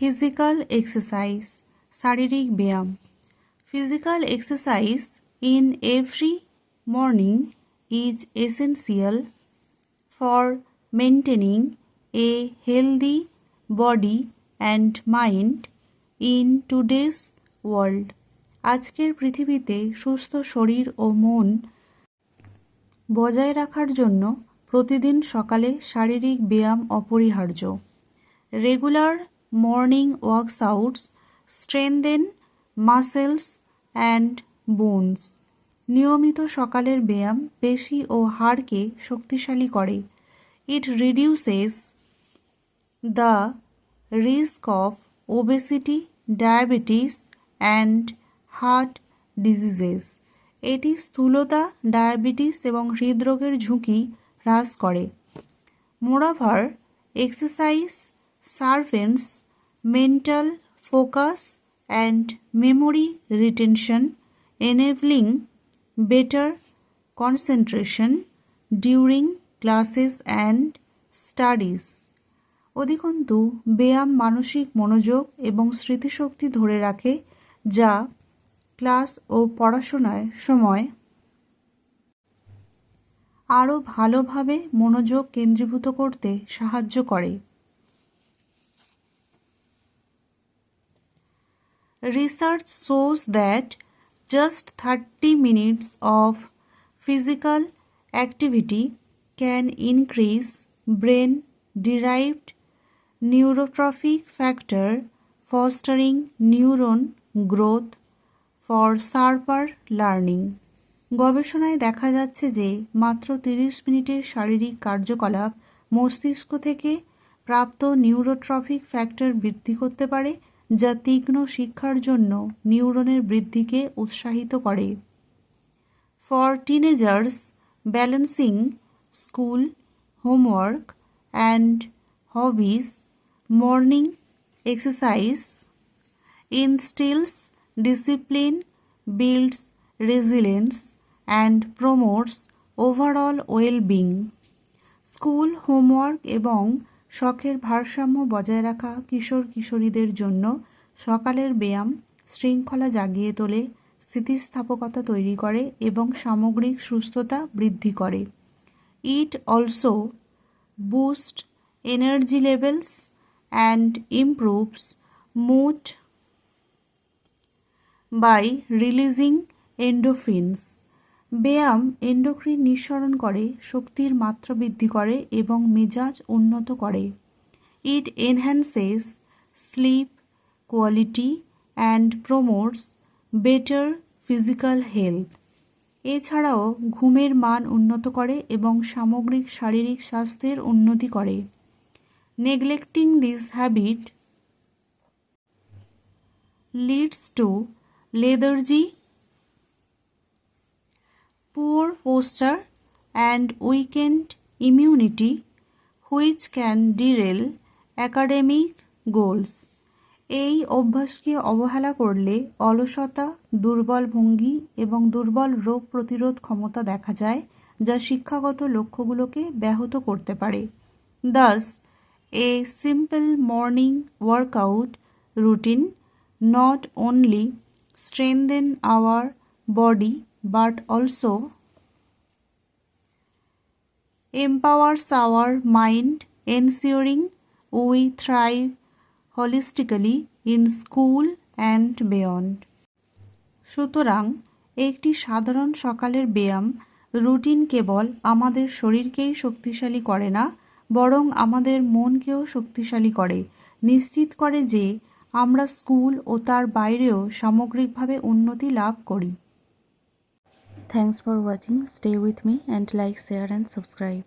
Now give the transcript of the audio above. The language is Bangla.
Physical exercise, শারীরিক ব্যায়াম. Physical exercise in every morning is essential for maintaining a healthy body and mind in today's world. আজকের পৃথিবীতে সুস্থ শরীর ও মন বজায় রাখার জন্য প্রতিদিন সকালে শারীরিক ব্যায়াম অপরিহার্য. Regular morning workouts strengthen muscles and bones. নিয়মিত সকালের ব্যায়াম পেশি ও হাড়কে শক্তিশালী করে. It reduces the risk of obesity, diabetes and heart diseases. এটি স্থূলতা, ডায়াবেটিস এবং হৃদরোগের ঝুঁকি হ্রাস করে. Moreover exercise servants mental focus and memory retention, enabling better concentration during classes and studies. অধিকন্তু ব্যায়াম মানসিক মনোযোগ এবং স্মৃতিশক্তি ধরে রাখে, যা ক্লাস ও পড়াশোনার সময় আরও ভালোভাবে মনোযোগ কেন্দ্রীভূত করতে সাহায্য করে. Research shows that just 30 minutes of physical activity can increase brain-derived neurotrophic factor, fostering neuron growth for sharper learning. গবেষণায় দেখা যাচ্ছে যে মাত্র 30 মিনিটের শারীরিক কার্যকলাপ মস্তিষ্ক থেকে প্রাপ্ত নিউরোট্রফিক ফ্যাক্টর বৃদ্ধি করতে পারে, যা তীক্ষ্ণ শিক্ষার জন্য নিউরনের বৃদ্ধিকে উৎসাহিত করে. For teenagers, balancing school, homework and hobbies, morning exercise instils discipline, builds resilience and promotes overall wellbeing. School, homework এবং শখের ভারসাম্য বজায় রাখা কিশোর কিশোরীদের জন্য সকালের ব্যায়াম শৃঙ্খলা জাগিয়ে তোলে, স্থিতিস্থাপকতা তৈরি করে এবং সামগ্রিক সুস্থতা বৃদ্ধি করে. It also boost energy levels and improves mood by releasing endorphins. ব্যায়াম এন্ডোক্রিন নিঃসরণ করে, শক্তির মাত্রা বৃদ্ধি করে এবং মেজাজ উন্নত করে. It enhances sleep quality and promotes better physical health. এছাড়াও ঘুমের মান উন্নত করে এবং সামগ্রিক শারীরিক স্বাস্থ্যের উন্নতি করে. Neglecting this habit leads to lethargy, poor posture and weakened immunity, which can derail academic goals. এই অভ্যাসকে অবহেলা করলে অলসতা, দুর্বল ভঙ্গি এবং দুর্বল রোগ প্রতিরোধ ক্ষমতা দেখা যায়, যা শিক্ষাগত লক্ষ্যগুলোকে ব্যাহত করতে পারে. Thus, a simple morning workout routine not only strengthen our body but also empowers our mind, ensuring we thrive holistically in school and beyond. সুতরাং একটি সাধারণ সকালের ব্যায়াম রুটিন কেবল আমাদের শরীরকেই শক্তিশালী করে না, বরং আমাদের মনকেও শক্তিশালী করে, নিশ্চিত করে যে আমরা স্কুল ও তার বাইরেও সামগ্রিকভাবে উন্নতি লাভ করি. Thanks for watching. Stay with me and like, share and subscribe.